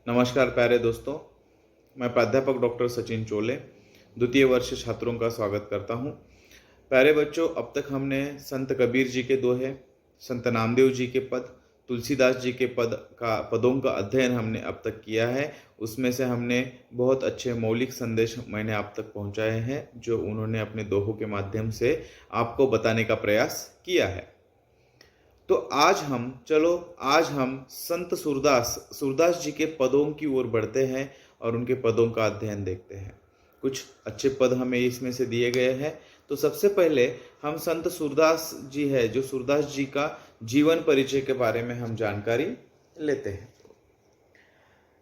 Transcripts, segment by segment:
नमस्कार प्यारे दोस्तों, मैं प्राध्यापक डॉक्टर सचिन चोले द्वितीय वर्ष छात्रों का स्वागत करता हूं। प्यारे बच्चों, अब तक हमने संत कबीर जी के दोहे, संत नामदेव जी के पद, तुलसीदास जी के पदों का अध्ययन हमने अब तक किया है। उसमें से हमने बहुत अच्छे मौलिक संदेश मैंने आप तक पहुंचाए हैं, जो उन्होंने अपने दोहों के माध्यम से आपको बताने का प्रयास किया है। तो आज हम संत सूरदास जी के पदों की ओर बढ़ते हैं और उनके पदों का अध्ययन देखते हैं। कुछ अच्छे पद हमें इसमें से दिए गए हैं। तो सबसे पहले हम संत सूरदास जी है, जो सूरदास जी का जीवन परिचय के बारे में हम जानकारी लेते हैं।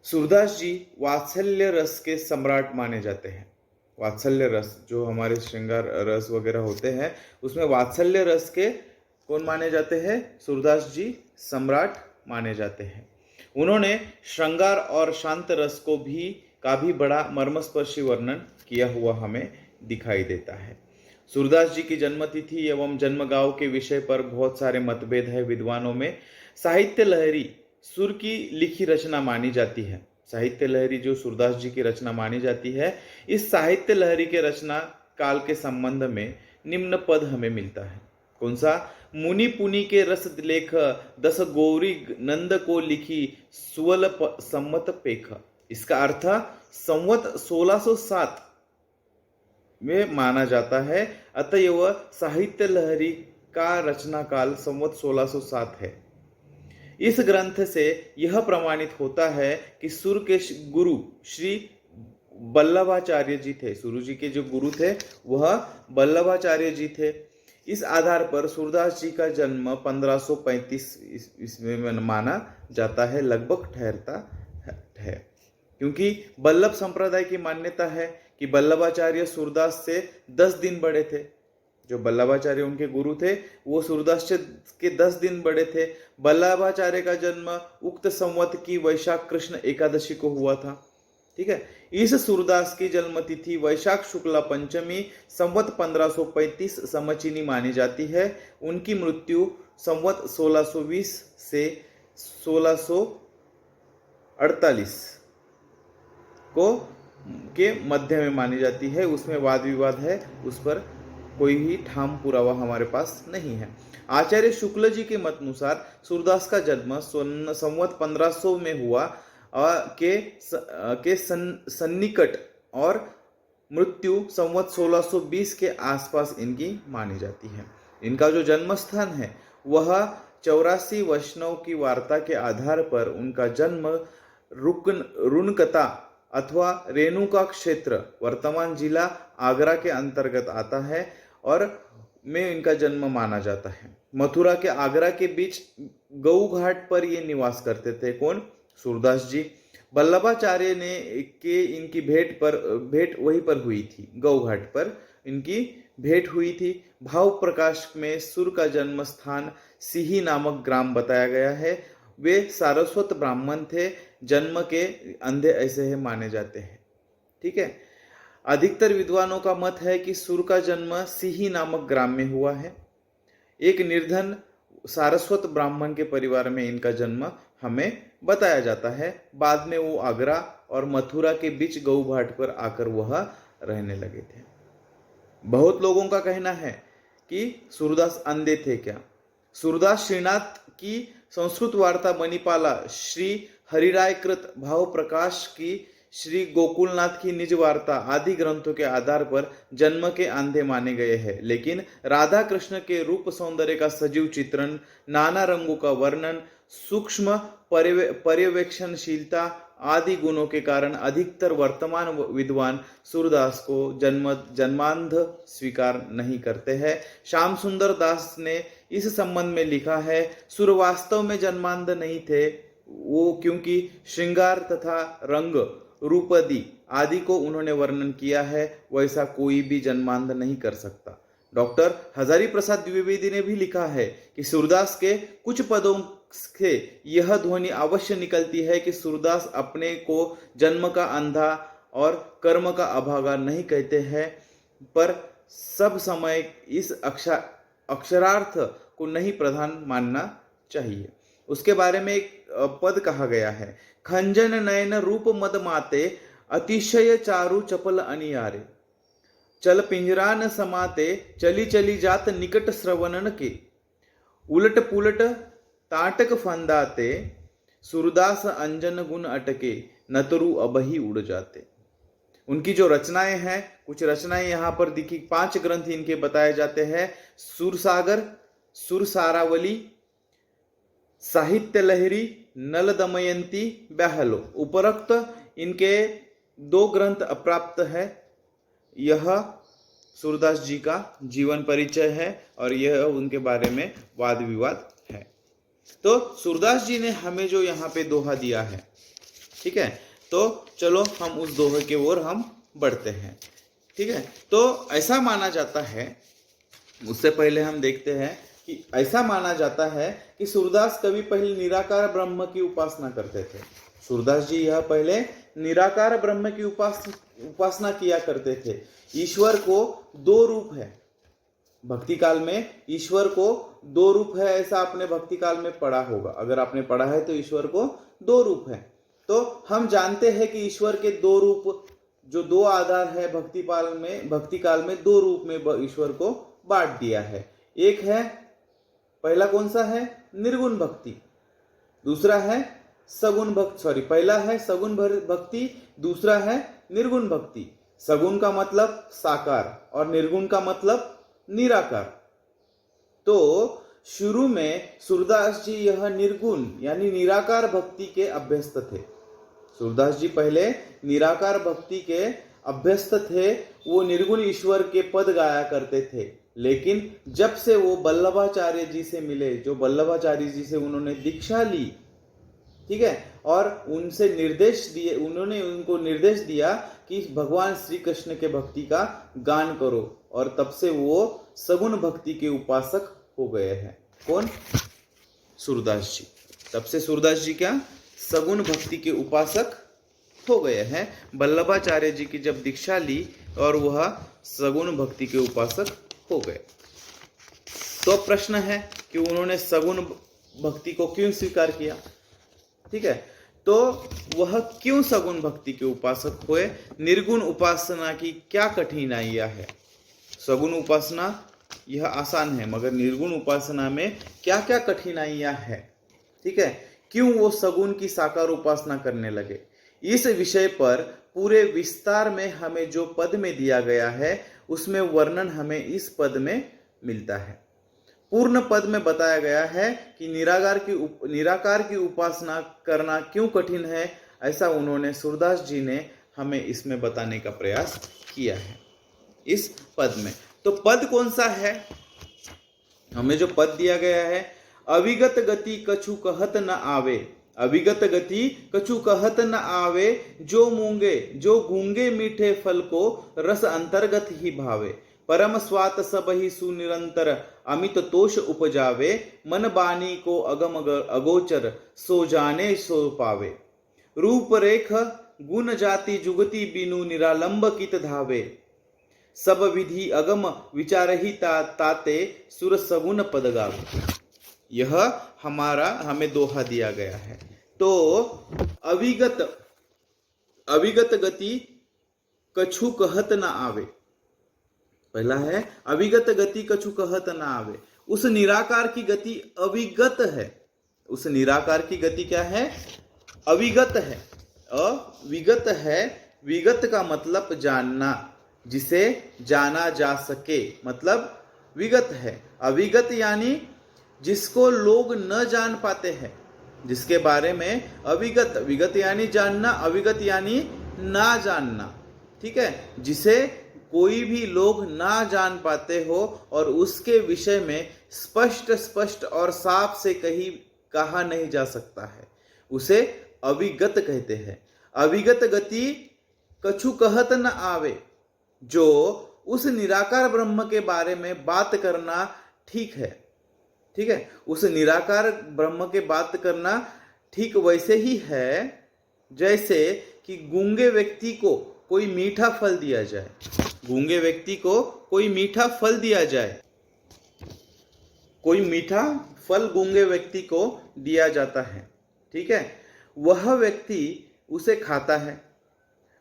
सूरदास जी वात्सल्य रस के सम्राट माने जाते हैं। वात्सल्य रस, जो हमारे श्रृंगार रस वगैरह होते हैं, उसमें वात्सल्य रस के कौन माने जाते हैं? सूरदास जी सम्राट माने जाते हैं। उन्होंने श्रृंगार और शांत रस का भी बड़ा मर्मस्पर्शी वर्णन किया हुआ हमें दिखाई देता है। सूरदास जी की जन्मतिथि एवं जन्मगांव के विषय पर बहुत सारे मतभेद है विद्वानों में। साहित्य लहरी सुर की लिखी रचना मानी जाती है। साहित्य लहरी जो सूरदास जी की रचना मानी जाती है, इस साहित्य लहरी के रचना काल के संबंध में निम्न पद हमें मिलता है। कौन सा? मुनि पुनि के रस लेख, दस गौरी नंद को लिखी सुवल सम्मत पेख। इसका अर्थ संवत 1607 में माना जाता है। अतएव साहित्य लहरी का रचना काल संवत 1607 है। इस ग्रंथ से यह प्रमाणित होता है कि सुर के गुरु श्री बल्लभाचार्य जी थे। सुरु जी के जो गुरु थे वह बल्लभाचार्य जी थे। इस आधार पर सूरदास जी का जन्म 1535 ईस्वी में माना जाता है, लगभग ठहरता है, क्योंकि बल्लभ संप्रदाय की मान्यता है कि बल्लभाचार्य सूरदास से 10 दिन बड़े थे। जो बल्लभाचार्य उनके गुरु थे वो सूरदास के 10 दिन बड़े थे। बल्लभाचार्य का जन्म उक्त संवत की वैशाख कृष्ण एकादशी को हुआ था। ठीक है। इस सूरदास की जन्मतिथि वैशाख शुक्ला पंचमी संवत 1535 समचीनी मानी जाती है। उनकी मृत्यु संवत 1620 से 1648 के मध्य में मानी जाती है। उसमें वाद विवाद है, उस पर कोई भी ठाम पुरावा हमारे पास नहीं है। आचार्य शुक्ल जी के मत अनुसार सूरदास का जन्म संवत 1500 में हुआ के सन्निकट और मृत्यु संवत 1620 के आसपास इनकी मानी जाती है। इनका जो जन्म स्थान है वह 84 वैष्णव की वार्ता के आधार पर उनका जन्म रुनकता अथवा रेणुका क्षेत्र, वर्तमान जिला आगरा के अंतर्गत आता है, और में इनका जन्म माना जाता है। मथुरा के आगरा के बीच गऊ घाट पर ये निवास करते थे। कौन? सूरदास जी। बल्लभाचार्य ने इनकी भेंट वहीं पर हुई थी, गौ घाट पर इनकी भेंट हुई थी। भाव प्रकाश में सुर का जन्म स्थान सिही नामक ग्राम बताया गया है। वे सारस्वत ब्राह्मण थे। जन्म के अंधे ऐसे ही माने जाते हैं। ठीक है। अधिकतर विद्वानों का मत है कि सुर का जन्म सिही नामक ग्राम में हुआ है। एक निर्धन सारस्वत ब्राह्मण के परिवार में इनका जन्म हमें बताया जाता है। बाद में वो आगरा और मथुरा के बीच गऊ घाट पर आकर वह रहने लगे थे। बहुत लोगों का कहना है कि सूरदास अंधे थे क्या? सूरदास श्रीनाथ की संस्कृत वार्ता मणिपाला, श्री हरिराय कृत भाव प्रकाश की, श्री गोकुलनाथ की निज वार्ता आदि ग्रंथों के आधार पर जन्म के अंधे माने गए हैं। लेकिन राधा कृष्ण के रूप सौंदर्य का सजीव चित्रण, नाना रंगों का वर्णन, सूक्ष्म पर्यवेक्षणशीलता आदि गुणों के कारण अधिकतर वर्तमान विद्वान सूरदास को जन्मांध स्वीकार नहीं करते हैं। श्याम सुंदर दास ने इस संबंध में लिखा है, सुर वास्तव में जन्मांध नहीं थे वो, क्योंकि श्रृंगार तथा रंग रूपदी आदि को उन्होंने वर्णन किया है, वैसा कोई भी जन्मांध नहीं कर सकता। डॉक्टर हजारी प्रसाद द्विवेदी ने भी लिखा है कि सूरदास के कुछ पदों से यह ध्वनि अवश्य निकलती है कि सूरदास अपने को जन्म का अंधा और कर्म का अभागा नहीं कहते हैं, पर सब समय इस अक्षरार्थ को नहीं प्रधान मानना चाहिए। उसके बारे में एक पद कहा गया है, खंजन नयन रूप मद माते अतिशय चारु चपल अनियारे, चल पिंजरा न समाते चली चली जात निकट श्रवणन के, उलट पुलट ताटक फंदाते सूरदास अंजन गुण अटके, नतरु अबही उड़ जाते। उनकी जो रचनाएं हैं, कुछ रचनाएं यहाँ पर दिखी, 5 ग्रंथ इनके बताए जाते हैं, सुरसागर, सुरसारावली, साहित्य लहरी, नल दमयंती, बहलो। उपरोक्त इनके 2 ग्रंथ अप्राप्त है। यह सूरदास जी का जीवन परिचय है और यह उनके बारे में वाद विवाद है। तो सूरदास जी ने हमें जो यहाँ पे दोहा दिया है, ठीक है, तो चलो हम उस दोहे के ओर हम बढ़ते हैं। ठीक है, तो ऐसा माना जाता है, उससे पहले हम देखते हैं कि ऐसा माना जाता है कि सूरदास कवि पहले निराकार ब्रह्म की उपासना करते थे। सूरदास जी यह पहले निराकार ब्रह्म की उपासना किया करते थे। ईश्वर को 2 रूप है, भक्ति काल में ईश्वर को 2 रूप है, ऐसा आपने भक्ति काल में पढ़ा होगा। अगर आपने पढ़ा है तो ईश्वर को 2 रूप है। तो हम जानते हैं कि ईश्वर के 2 रूप, जो 2 आधार है भक्ति काल में 2 रूप में ईश्वर को बांट दिया है। एक है, पहला कौन सा है, निर्गुण भक्ति, दूसरा है सगुण भक्ति, पहला है सगुण भक्ति, दूसरा है निर्गुण भक्ति। सगुण का मतलब साकार और निर्गुण का मतलब निराकार। तो शुरू में सूरदास जी यह निर्गुण यानी निराकार भक्ति के अभ्यस्त थे। सूरदास जी पहले निराकार भक्ति के अभ्यस्त थे, वो निर्गुण ईश्वर के पद गाया करते थे। लेकिन जब से वो वल्लभाचार्य जी से मिले, जो वल्लभाचार्य जी से उन्होंने दीक्षा ली, ठीक है, और उनसे निर्देश दिए, उन्होंने उनको निर्देश दिया कि भगवान श्री कृष्ण के भक्ति का गान करो, और तब से वो सगुण भक्ति के उपासक हो गए हैं। कौन? सूरदास जी। तब से सूरदास जी क्या सगुण भक्ति के उपासक हो गए हैं। वल्लभाचार्य जी की जब दीक्षा ली और वह सगुण भक्ति के उपासक हो गए। तो प्रश्न है कि उन्होंने सगुण भक्ति को क्यों स्वीकार किया? ठीक है, तो वह क्यों सगुण भक्ति के उपासक हुए? निर्गुण उपासना की क्या कठिनाइयां है? सगुण उपासना यह आसान है, मगर निर्गुण उपासना में क्या क्या कठिनाइयां है? ठीक है, क्यों वो सगुण की साकार उपासना करने लगे? इस विषय पर पूरे विस्तार में हमें जो पद में दिया गया है उसमें वर्णन हमें इस पद में मिलता है। पूर्ण पद में बताया गया है कि निराकार की उपासना करना क्यों कठिन है, ऐसा उन्होंने सूरदास जी ने हमें इसमें बताने का प्रयास किया है इस पद में। तो पद कौन सा है? हमें जो पद दिया गया है, अविगत गति कछु कहत न आवे, अविगत गति कछु कहत न आवे, जो गूंगे मीठे फल को रस अंतर्गत ही भावे, परम स्वात सब ही सुनिरंतर अमित तोष उपजावे, मन बानी को अगम अगोचर सो जाने सो पावे, रूप रेख गुण जाति जुगति बिनु निरालंब कित धावे, सब विधि अगम विचार ही ताते सुर सगुण पद गावे। यह हमें दोहा दिया गया है। तो अविगत गति कछु कहत न आवे, पहला है अविगत गति कछु कहत न आवे। उस निराकार की गति अविगत है। उस निराकार की गति क्या है? अविगत है, अविगत है। विगत का मतलब जानना, जिसे जाना जा सके, मतलब विगत है। अविगत यानी जिसको लोग न जान पाते हैं, जिसके बारे में अविगत, विगत यानी जानना, अविगत यानी ना जानना। ठीक है, जिसे कोई भी लोग ना जान पाते हो और उसके विषय में स्पष्ट और साफ से कहा नहीं जा सकता है, उसे अविगत कहते हैं। अविगत गति कछु कहत न आवे, जो उस निराकार ब्रह्म के बारे में बात करना ठीक है। ठीक है, उस निराकार ब्रह्म के बात करना ठीक वैसे ही है जैसे कि गूंगे व्यक्ति को कोई मीठा फल दिया जाए। गूंगे व्यक्ति को कोई मीठा फल दिया जाए, कोई मीठा फल गूंगे व्यक्ति को दिया जाता है, ठीक है। वह व्यक्ति उसे खाता है।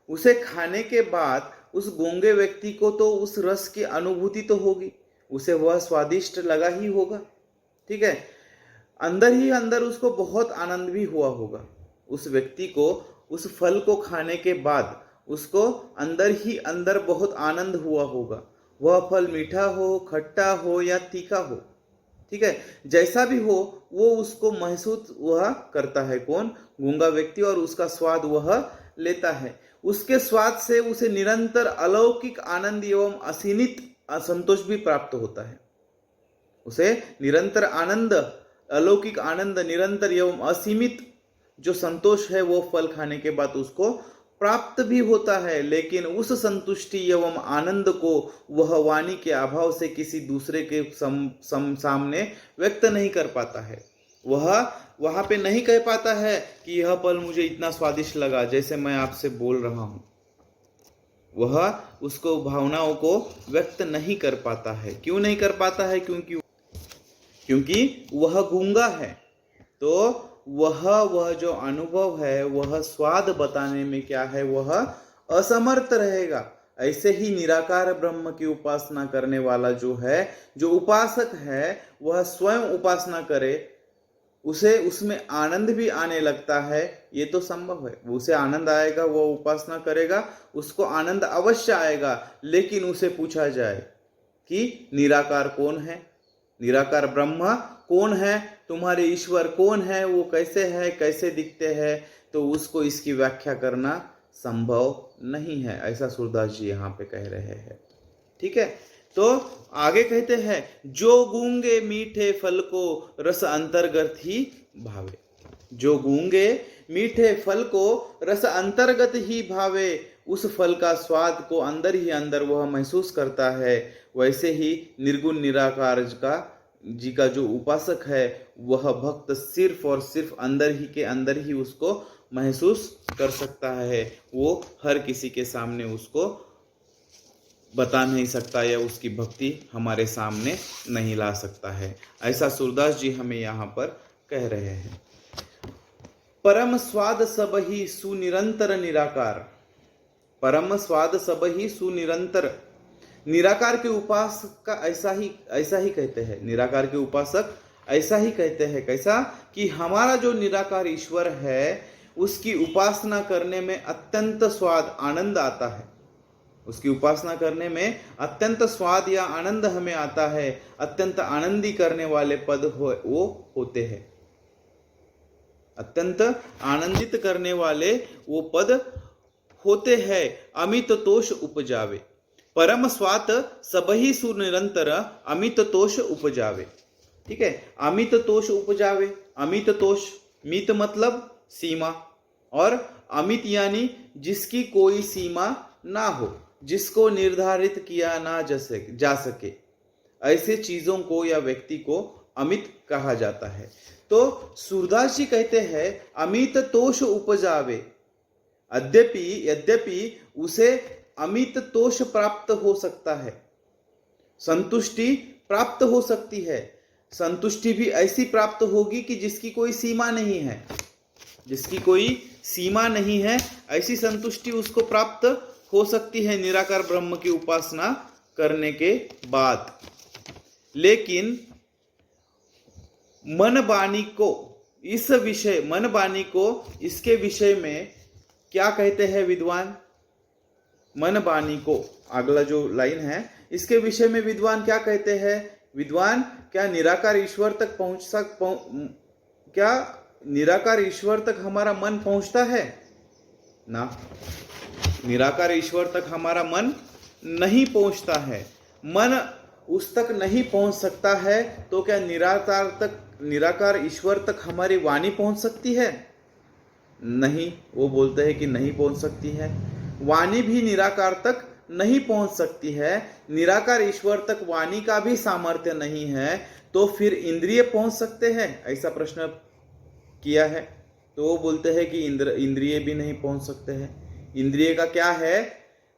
उसे खाने के बाद उस गूंगे व्यक्ति को तो उस रस की अनुभूति तो होगी, उसे वह स्वादिष्ट लगा ही होगा, ठीक है। अंदर ही अंदर उसको बहुत आनंद भी हुआ होगा। उस व्यक्ति को उस फल को खाने के बाद उसको अंदर ही अंदर बहुत आनंद हुआ होगा। वह फल मीठा हो, खट्टा हो या तीखा हो, ठीक है, जैसा भी हो वो उसको महसूस वह करता है, कौन? गूंगा व्यक्ति, और उसका स्वाद वह लेता है। उसके स्वाद से उसे निरंतर अलौकिक आनंद एवं असीमित संतोष भी प्राप्त होता है। उसे निरंतर आनंद, अलौकिक आनंद, निरंतर एवं असीमित जो संतोष है वो फल खाने के बाद उसको प्राप्त भी होता है। लेकिन उस संतुष्टि एवं आनंद को वह वाणी के अभाव से किसी दूसरे के सामने व्यक्त नहीं कर पाता है। वह वहां पे नहीं कह पाता है कि यह फल मुझे इतना स्वादिष्ट लगा, जैसे मैं आपसे बोल रहा हूं। वह उसको भावनाओं को व्यक्त नहीं कर पाता है। क्यों नहीं कर पाता है? क्योंकि वह गूंगा है। तो वह जो अनुभव है, वह स्वाद बताने में क्या है, वह असमर्थ रहेगा। ऐसे ही निराकार ब्रह्म की उपासना करने वाला जो है, जो उपासक है, वह स्वयं उपासना करे, उसे उसमें आनंद भी आने लगता है, ये तो संभव है। उसे आनंद आएगा, वो उपासना करेगा, उसको आनंद अवश्य आएगा। लेकिन उसे पूछा जाए कि निराकार कौन है, निराकार ब्रह्म कौन है, तुम्हारे ईश्वर कौन है, वो कैसे है, कैसे दिखते हैं, तो उसको इसकी व्याख्या करना संभव नहीं है, ऐसा सूरदास जी यहाँ पे कह रहे हैं, ठीक है। तो आगे कहते हैं, जो गूंगे मीठे फल को रस अंतर्गत ही भावे। जो गूंगे मीठे फल को रस अंतर्गत ही भावे, उस फल का स्वाद को अंदर ही अंदर वह महसूस करता है। वैसे ही निर्गुण निराकार जी का जो उपासक है, वह भक्त सिर्फ और सिर्फ अंदर ही के अंदर ही उसको महसूस कर सकता है। वो हर किसी के सामने उसको बता नहीं सकता, या उसकी भक्ति हमारे सामने नहीं ला सकता है। ऐसा सूरदास जी हमें यहाँ पर कह रहे हैं। परम स्वाद सब ही सुनिरंतर निराकार। परम स्वाद सब ही सुनिरंतर। निराकार के उपासक का ऐसा ही कहते हैं। निराकार के उपासक ऐसा ही कहते हैं। कैसा? कि हमारा जो निराकार ईश्वर है, उसकी उपासना करने में अत्यंत स्वाद, आनंद आता है। उसकी उपासना करने में अत्यंत स्वाद या आनंद हमें आता है। अत्यंत आनंदी करने वाले पद वो होते हैं। अत्यंत आनंदित करने वाले वो पद होते हैं। अमित तोष उपजावे। परम स्वात सबही सुनिरंतर अमित तोष उपजावे। ठीक है, अमित तोष उपजावे। अमित तोष, मित मतलब सीमा, और अमित यानी जिसकी कोई सीमा ना हो, जिसको निर्धारित किया ना जा सके, ऐसे चीजों को या व्यक्ति को अमित कहा जाता है। तो सूरदास जी कहते हैं अमित तोष उपजावे। यद्यपि उसे अमित तोष प्राप्त हो सकता है, संतुष्टि प्राप्त हो सकती है। संतुष्टि भी ऐसी प्राप्त होगी कि जिसकी कोई सीमा नहीं है। जिसकी कोई सीमा नहीं है, ऐसी संतुष्टि उसको प्राप्त हो सकती है निराकार ब्रह्म की उपासना करने के बाद। लेकिन मन बानी को इसके विषय में क्या कहते हैं विद्वान? मन बानी को, अगला जो लाइन है, इसके विषय में विद्वान क्या कहते हैं? विद्वान, क्या निराकार ईश्वर तक क्या निराकार ईश्वर तक हमारा मन पहुंचता है ना? निराकार ईश्वर तक हमारा मन नहीं पहुंचता है। मन उस तक नहीं पहुंच सकता है, तो क्या निराकार ईश्वर तक हमारी वाणी पहुंच सकती है? नहीं, वो बोलते हैं कि नहीं पहुंच सकती है। वाणी भी निराकार तक नहीं पहुंच सकती है। निराकार ईश्वर तक वाणी का भी सामर्थ्य नहीं है, तो फिर इंद्रिय पहुंच सकते हैं? ऐसा प्रश्न किया है, तो वो बोलते हैं कि इंद्रिय भी नहीं पहुंच सकते हैं। इंद्रिय का क्या है?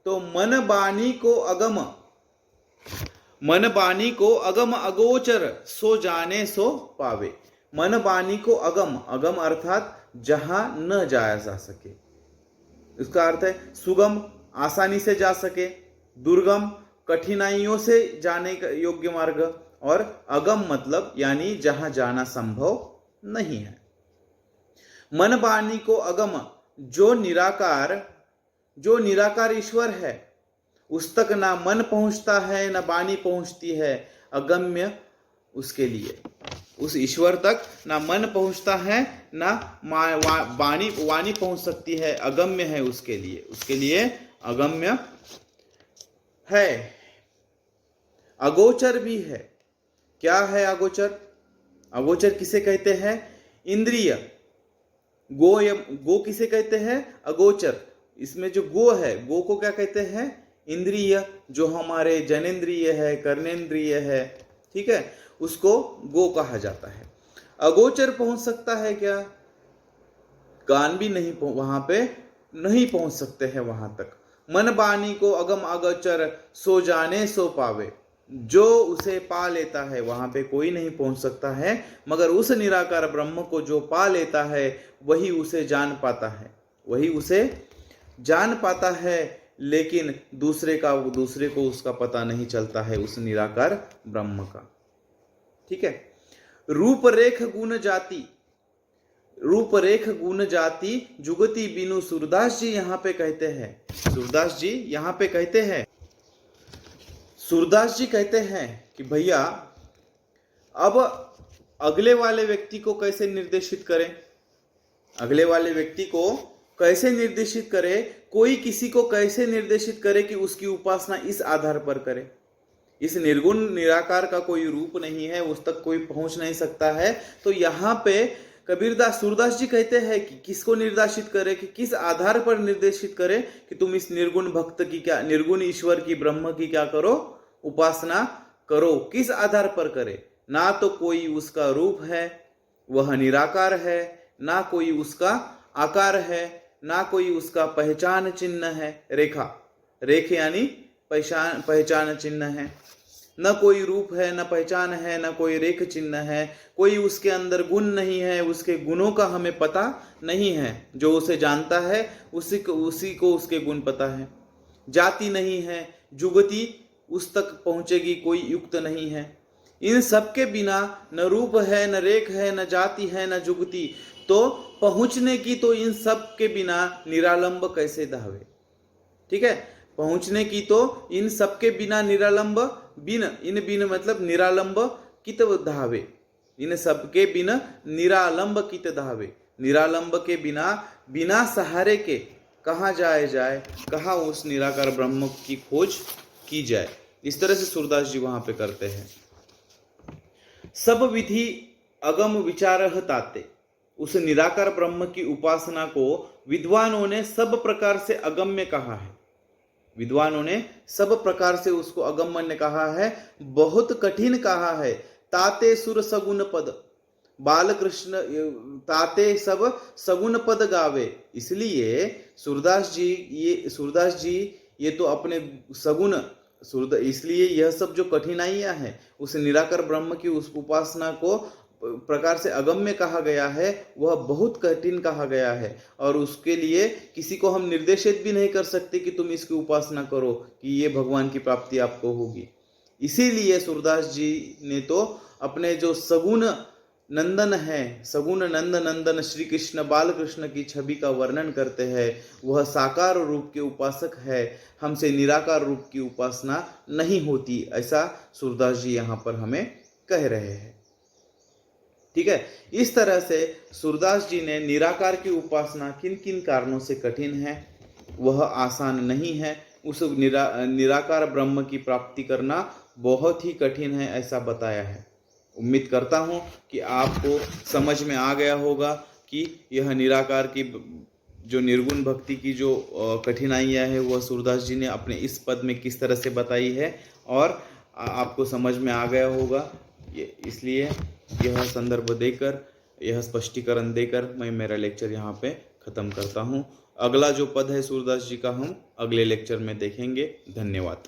तो मन बानी को अगम। मन बानी को अगम अगोचर सो जाने सो पावे। मन बानी को अगम, अगम अर्थात जहां न जाया जा सके, इसका अर्थ है सुगम आसानी से जा सके, दुर्गम कठिनाइयों से जाने का योग्य मार्ग, और अगम मतलब यानी जहां जाना संभव नहीं है। मन बानी को अगम, जो निराकार ईश्वर है उस तक ना मन पहुंचता है ना वाणी पहुंचती है, अगम्य उसके लिए। उस ईश्वर तक ना मन पहुंचता है ना वाणी पहुंच सकती है, अगम्य है उसके लिए अगम्य है। अगोचर भी है। क्या है अगोचर? अगोचर किसे कहते हैं? इंद्रिय। गो किसे कहते हैं? अगोचर। इसमें जो गो है, गो को क्या कहते हैं? इंद्रिय, जो हमारे जनेंद्रिय है, कर्नेंद्रिय है, ठीक है, उसको गो कहा जाता है। अगोचर पहुंच सकता है क्या? कान भी नहीं, वहां पे नहीं पहुंच सकते हैं वहां तक। मन बानी को अगम अगोचर सो जाने सो पावे, जो उसे पा लेता है वहां पे कोई नहीं पहुंच सकता है, मगर उस निराकार ब्रह्म को जो पा लेता है वही उसे जान पाता है, वही उसे जान पाता है। लेकिन दूसरे को उसका पता नहीं चलता है, उस निराकार ब्रह्म का। ठीक है। रूपरेख गुण जाति जुगति बिनु, सूरदास जी यहाँ पे कहते हैं, सूरदास जी कहते हैं कि भैया अब अगले वाले व्यक्ति को कैसे निर्देशित करें, कोई किसी को कैसे निर्देशित करे कि उसकी उपासना इस आधार पर करे। इस निर्गुण निराकार का कोई रूप नहीं है, उस तक कोई पहुंच नहीं सकता है। तो यहाँ पे सूरदास जी कहते हैं कि किसको निर्देशित करे, कि किस आधार पर निर्देशित करे कि तुम इस निर्गुण भक्त की क्या, निर्गुण ईश्वर की, ब्रह्म की क्या करो, उपासना करो। किस आधार पर करे? ना तो कोई उसका रूप है, वह निराकार है, ना कोई उसका आकार है, ना कोई उसका पहचान चिन्ह है, रेख यानी पहचान चिन्ह है। न कोई रूप है, न पहचान है, न कोई रेख चिन्ह है। कोई उसके अंदर गुण नहीं है, उसके गुणों का हमें पता नहीं है। जो उसे जानता है उसी को उसके गुण पता है। जाति नहीं है, जुगति उस तक पहुंचेगी कोई युक्त नहीं है। इन सब के बिना न रूप है, न रेख है, न जाति है, न जुगति, तो पहुंचने की तो इन सब के बिना निरालंब कैसे धावे। ठीक है, पहुंचने की तो इन सब के बिना निरालंब, बिन मतलब निरालंब कित धावे, इन सब के बिना निरालंब कित धावे। निरालंब के बिना सहारे के कहाँ जाए, कहाँ उस निराकार ब्रह्म की खोज की जाए। इस तरह से सूरदास जी वहां पे करते हैं। सब विधि अगम विचारह ताते, उस निराकार ब्रह्म की उपासना को विद्वानों ने सब प्रकार से अगम्य कहा है। विद्वानों ने सब प्रकार से उसको अगम्य कहा है, बहुत कठिन कहा है। ताते सुर सगुन पद, बालकृष्ण ताते सब सगुन पद गावे। इसलिए सूरदास जी ये तो अपने सगुन, इसलिए यह सब जो कठिनाइयां हैं उस निराकार ब्रह्म की उस उपासना को प्रकार से अगम्य कहा गया है, वह बहुत कठिन कहा गया है। और उसके लिए किसी को हम निर्देशित भी नहीं कर सकते कि तुम इसकी उपासना करो कि ये भगवान की प्राप्ति आपको होगी। इसीलिए सूरदास जी ने तो अपने जो सगुण नंदन है, सगुण नंदन श्री कृष्ण बालकृष्ण की छवि का वर्णन करते हैं। वह साकार रूप के उपासक है, हमसे निराकार रूप की उपासना नहीं होती, ऐसा सूरदास जी यहाँ पर हमें कह रहे हैं। ठीक है, इस तरह से सूरदास जी ने निराकार की उपासना किन किन कारणों से कठिन है, वह आसान नहीं है। उस निराकार ब्रह्म की प्राप्ति करना बहुत ही कठिन है, ऐसा बताया है। उम्मीद करता हूं कि आपको समझ में आ गया होगा कि यह निराकार की जो निर्गुण भक्ति की जो कठिनाइयां है वह सूरदास जी ने अपने इस पद में किस तरह से बताई है, और आपको समझ में आ गया होगा। इसलिए यह संदर्भ देकर, यह स्पष्टीकरण देकर मैं मेरा लेक्चर यहाँ पे ख़त्म करता हूँ। अगला जो पद है सूरदास जी का हम अगले लेक्चर में देखेंगे। धन्यवाद।